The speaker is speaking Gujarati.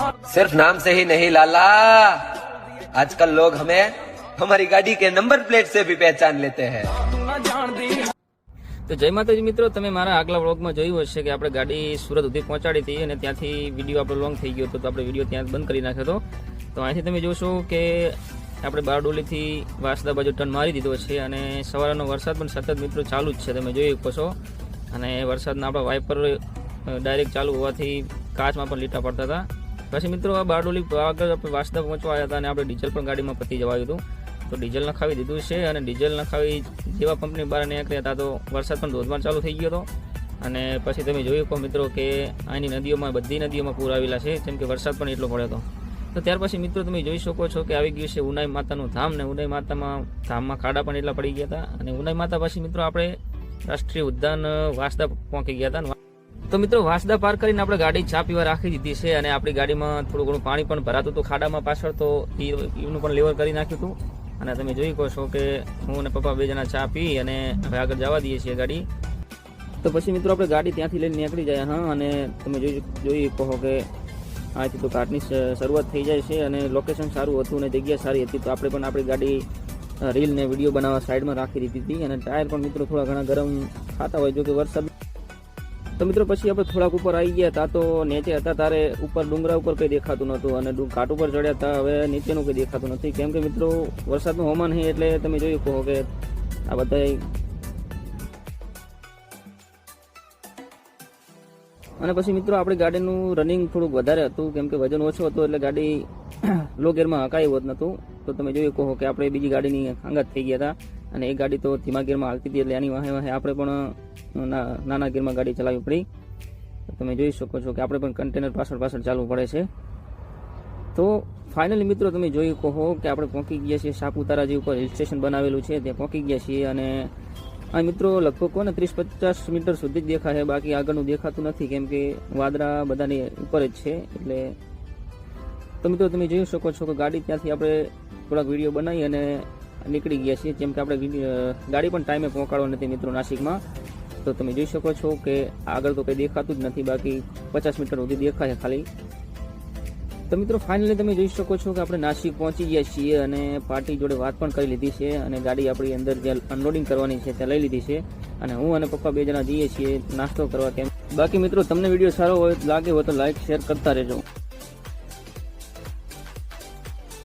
सिर्फ नाम से ही नहीं लाला, आजकल लोग हमें हमारी गाड़ी के नंबर प्लेट से भी पहचान लेते हैं। તો જય માતાજી મિત્રો, તમે મારા આગલા વ્લોગમાં જોયું હશે કે આપણે ગાડી સુરત સુધી પહોંચાડી હતી અને ત્યાંથી વિડીયો આપણો લોંગ થઈ ગયો હતો, તો આપણે વિડીયો ત્યાં બંધ કરી નાખ્યો હતો. તો અહીંથી તમે જોશો કે આપણે બારડોલીથી વાસદા બાજુ ટર્ન મારી દીધો છે અને સવારનો વરસાદ પણ સતત મિત્રો ચાલુ જ છે, તમે જોઈ શકો છો. અને વરસાદના આપણા વાઇપર ડાયરેક્ટ ચાલુ હોવાથી કાચમાં પણ લીટા પડતા હતા. પછી મિત્રો આ બારડોલી આગળ આપણે વાસદા પહોંચવા આવ્યા હતા અને આપણે ડીઝલ પણ ગાડીમાં પતી જવાયું હતું, તો ડીઝલ નખાવી દીધું છે. અને ડીઝલ નખાવી જેવા પંપની બહાર નીકળ્યા હતા તો વરસાદ પણ ધોધમાર ચાલુ થઈ ગયો હતો. અને પછી તમે જોયું કહો મિત્રો કે અહીંની નદીઓમાં બધી નદીઓમાં પૂર આવેલા છે, જેમ કે વરસાદ પણ એટલો પડ્યો હતો. તો ત્યાર પછી મિત્રો તમે જોઈ શકો છો કે આવી ગયું છે ઉનાઈ માતાનું ધામ, ને ઉનાઈ ધામમાં ખાડા પણ એટલા પડી ગયા હતા. અને ઉનાઈ માતા પછી મિત્રો આપણે રાષ્ટ્રીય ઉદ્યાન વાસદા પહોંચી ગયા હતા. તો મિત્રો વાસદા પાર કરીને આપણે ગાડી ચા પીવા રાખી દીધી છે અને આપણી ગાડીમાં થોડું ઘણું પાણી પણ ભરાતું હતું ખાડામાં પાછળ, તો એનું પણ લેવલ કરી નાખ્યું હતું. અને તમે જોઈ કહો છો કે હું અને પપ્પા બે જણા ચા પી અને હવે આગળ જવા દઈએ છીએ ગાડી. તો પછી મિત્રો આપણે ગાડી ત્યાંથી લઈને નીકળી જાય. હા, અને તમે જોઈ કહો કે અહીંથી તો ઘાટની શરૂઆત થઈ જાય છે અને લોકેશન સારું હતું અને જગ્યા સારી હતી, તો આપણે પણ આપણી ગાડી રીલ ને વિડીયો બનાવવા સાઈડમાં રાખી દીધી હતી. અને ટાયર પણ મિત્રો થોડા ઘણા ગરમ ખાતા હોય, જો કે વરસાદ. તો મિત્રો પછી આપણે થોડાક ઉપર આવી ગયા હતા, તો નીચે હતા તારે ઉપર ડુંગરા ઉપર કંઈ દેખાતું નહોતું અને ઘાટ ઉપર ચડ્યા હતા, હવે નીચેનું કંઈ દેખાતું નથી, કેમ કે મિત્રો વરસાદનું હવામાન છે. એટલે તમે જોયું કહો કે આ બધા. અને પછી મિત્રો આપણી ગાડીનું રનિંગ થોડુંક વધારે હતું, કેમ કે વજન ઓછું હતું એટલે ગાડી લો ગેરમાં હકાઈ હોત નહોતું. તો તમે જોયું કહો કે આપણે બીજી ગાડીની આંગત થઈ ગયા હતા અને એ ગાડી તો ધીમા ગેરમાં હાલતી હતી, એટલે એની વાહે વાહે આપણે પણ નાના ગેરમાં ગાડી ચલાવવી પડી. તમે જોઈ શકો છો કે આપણે પણ કન્ટેનર પાછળ ચાલવું પડે છે. તો ફાઇનલી મિત્રો તમે જોયું કહો કે આપણે પહોંચી ગયા છીએ સાપુતારા, જે ઉપર હિલ સ્ટેશન બનાવેલું છે ત્યાં પહોંચી ગયા છીએ. અને આ મિત્રો લગભગ કોને 30-50 મીટર સુધી જ દેખાય, બાકી આગળનું દેખાતું નથી, કેમ કે વાદળા બધાની ઉપર જ છે. એટલે તો મિત્રો તમે જોઈ શકો છો કે ગાડી ત્યાંથી આપણે થોડાક વિડીયો બનાવી અને નીકળી ગયા છીએ, જેમ કે આપણે ગાડી પણ ટાઈમે પહોંચાડવા નથી મિત્રો નાસિકમાં. તો તમે જોઈ શકો છો કે આગળ તો કંઈ દેખાતું જ નથી, બાકી 50 મીટર સુધી દેખાય ખાલી. તો મિત્રો ફાઇનલી તમે જોઈ શકો છો કે આપણે નાસિક પહોંચી ગયા છીએ અને પાર્ટી જોડે વાત પણ કરી લીધી છે અને ગાડી આપણી અંદર જે અનલોડિંગ કરવાની છે ત્યાં લઈ લીધી છે. અને હું અને પપ્પા બે જણા જઈએ છીએ નાસ્તો કરવા. કેમ બાકી મિત્રો તમને વિડીયો સારો હોય લાગે હોય તો લાઈક શેર કરતા રહેજો.